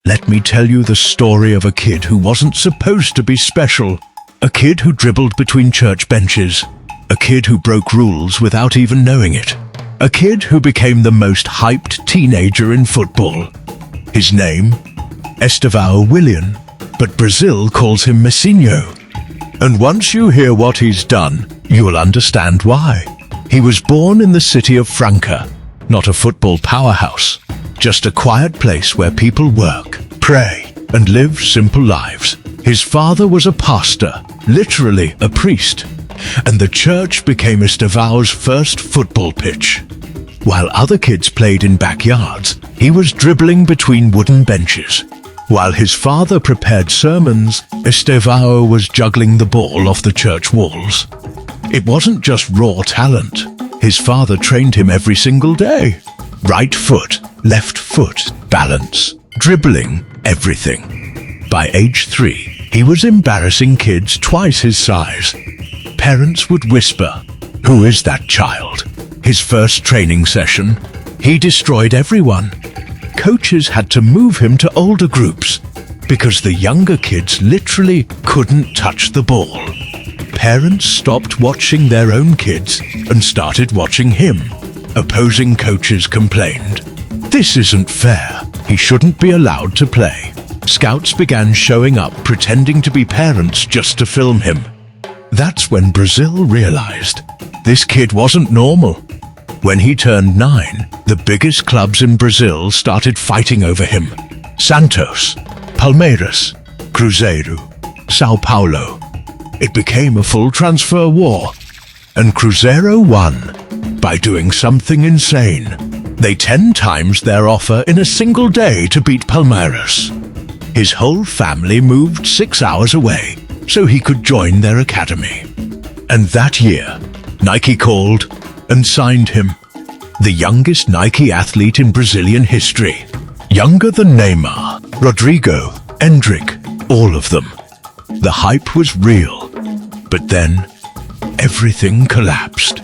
Let me tell you the story of a kid who wasn't supposed to be special. A kid who dribbled between church benches. A kid who broke rules without even knowing it. A kid who became the most hyped teenager in football. His name? Estevao Willian, but Brazil calls him Messinho. And once you hear what he's done, you'll understand why. He was born in the city of Franca, not a football powerhouse, just a quiet place where people work, pray, and live simple lives. His father was a pastor, literally a priest, and the church became Estevao's first football pitch. While other kids played in backyards, he was dribbling between wooden benches. While his father prepared sermons, Estevao was juggling the ball off the church walls. It wasn't just raw talent. His father trained him every single day. Right foot, left foot, balance, dribbling, everything. By age 3, he was embarrassing kids twice his size. Parents would whisper, "Who is that child?" His first training session, he destroyed everyone. Coaches had to move him to older groups because the younger kids literally couldn't touch the ball. Parents stopped watching their own kids and started watching him. Opposing coaches complained, "This isn't fair. He shouldn't be allowed to play." Scouts began showing up pretending to be parents just to film him. That's when Brazil realized this kid wasn't normal. When he turned 9, the biggest clubs in Brazil started fighting over him. Santos, Palmeiras, Cruzeiro, Sao Paulo. It became a full transfer war, and Cruzeiro won by doing something insane. They 10 times their offer in a single day to beat Palmeiras. His whole family moved 6 hours away so he could join their academy. And that year, Nike called and signed him. The youngest Nike athlete in Brazilian history. Younger than Neymar, Rodrigo, Endrick, all of them. The hype was real. But then, everything collapsed.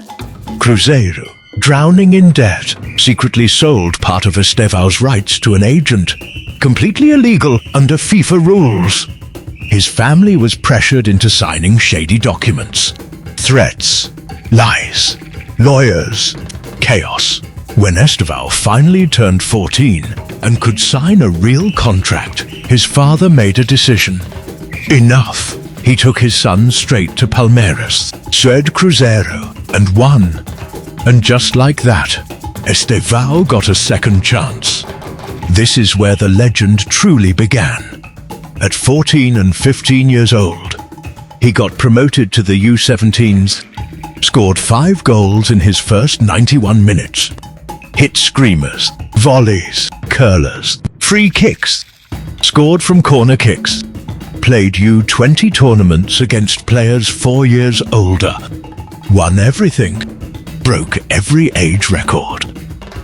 Cruzeiro, drowning in debt, secretly sold part of Estevao's rights to an agent, completely illegal under FIFA rules. His family was pressured into signing shady documents. Threats, lies, lawyers, chaos. When Estevao finally turned 14 and could sign a real contract, his father made a decision. Enough. He took his son straight to Palmeiras, sued Cruzeiro, and won. And just like that, Estevao got a second chance. This is where the legend truly began. At 14 and 15 years old, he got promoted to the U17s, scored 5 goals in his first 91 minutes, hit screamers, volleys, curlers, free kicks, scored from corner kicks, played U20 tournaments against players 4 years older, won everything, broke every age record,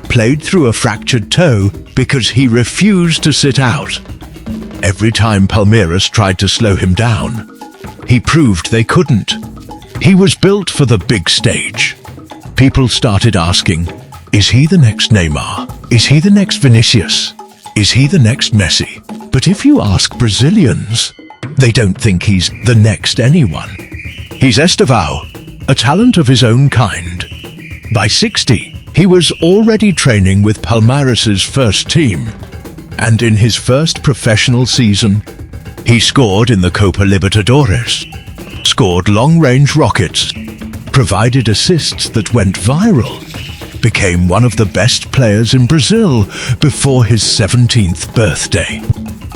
played through a fractured toe because he refused to sit out. Every time Palmeiras tried to slow him down, he proved they couldn't. He was built for the big stage. People started asking, is he the next Neymar? Is he the next Vinicius? Is he the next Messi? But if you ask Brazilians, they don't think he's the next anyone. He's Estevao, a talent of his own kind. By 60, he was already training with Palmeiras' first team. And in his first professional season, he scored in the Copa Libertadores, scored long-range rockets, provided assists that went viral, became one of the best players in Brazil before his 17th birthday.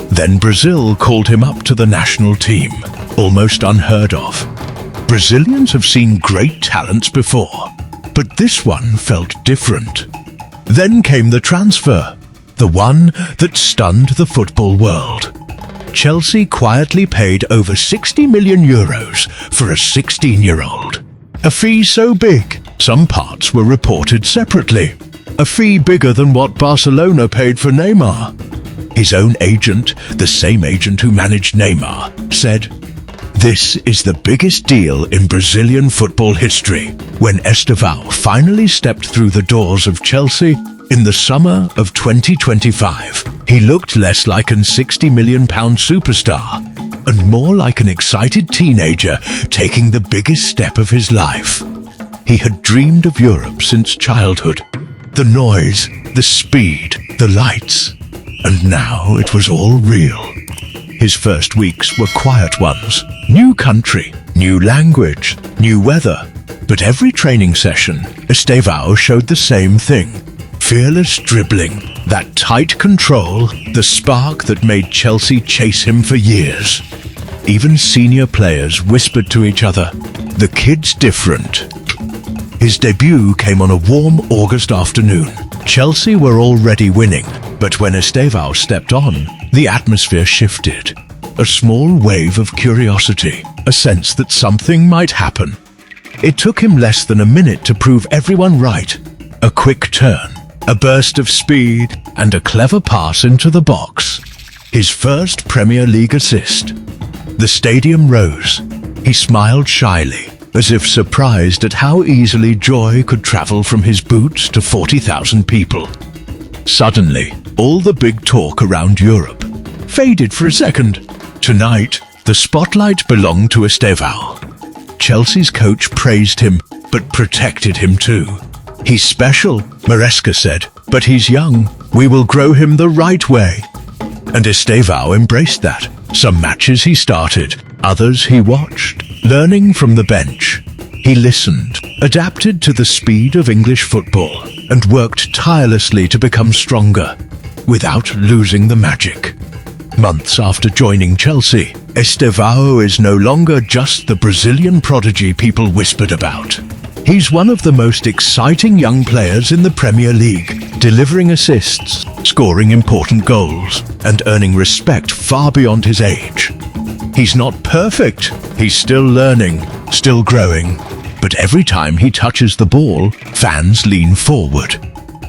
Then Brazil called him up to the national team, almost unheard of. Brazilians have seen great talents before, but this one felt different. Then came the transfer, the one that stunned the football world. Chelsea quietly paid over 60 million euros for a 16-year-old. A fee so big, some parts were reported separately. A fee bigger than what Barcelona paid for Neymar. His own agent, the same agent who managed Neymar, said, "This is the biggest deal in Brazilian football history." When Estevao finally stepped through the doors of Chelsea, In the summer of 2025, he looked less like an £60 million superstar and more like an excited teenager taking the biggest step of his life. He had dreamed of Europe since childhood. The noise, the speed, the lights. And now it was all real. His first weeks were quiet ones. New country, new language, new weather. But every training session, Estevao showed the same thing. Fearless dribbling, that tight control, the spark that made Chelsea chase him for years. Even senior players whispered to each other, "The kid's different." His debut came on a warm August afternoon. Chelsea were already winning, but when Estevao stepped on, the atmosphere shifted. A small wave of curiosity, a sense that something might happen. It took him less than a minute to prove everyone right. A quick turn, a burst of speed, and a clever pass into the box. His first Premier League assist. The stadium rose. He smiled shyly, as if surprised at how easily joy could travel from his boots to 40,000 people. Suddenly, all the big talk around Europe faded for a second. Tonight, the spotlight belonged to Estevao. Chelsea's coach praised him, but protected him too. "He's special," Maresca said, "but he's young. We will grow him the right way." And Estevao embraced that. Some matches he started, others he watched, learning from the bench. He listened, adapted to the speed of English football, and worked tirelessly to become stronger, without losing the magic. Months after joining Chelsea, Estevao is no longer just the Brazilian prodigy people whispered about. He's one of the most exciting young players in the Premier League, delivering assists, scoring important goals, and earning respect far beyond his age. He's not perfect, he's still learning, still growing, but every time he touches the ball, fans lean forward,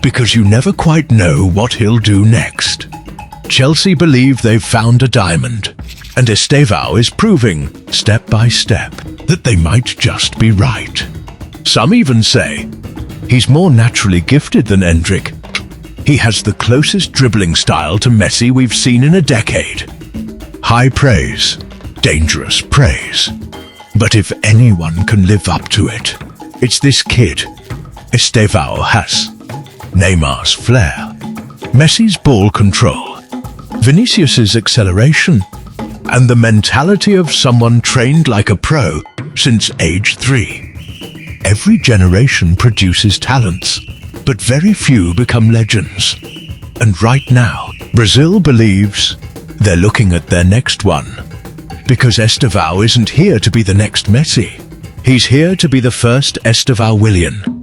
because you never quite know what he'll do next. Chelsea believe they've found a diamond, and Estevao is proving, step by step, that they might just be right. Some even say he's more naturally gifted than Endrick. He has the closest dribbling style to Messi we've seen in a decade. High praise, dangerous praise. But if anyone can live up to it, it's this kid. Estevao has Neymar's flair, Messi's ball control, Vinicius's acceleration, and the mentality of someone trained like a pro since age 3. Every generation produces talents, but very few become legends. And right now, Brazil believes they're looking at their next one. Because Estevao isn't here to be the next Messi. He's here to be the first Estevao Willian.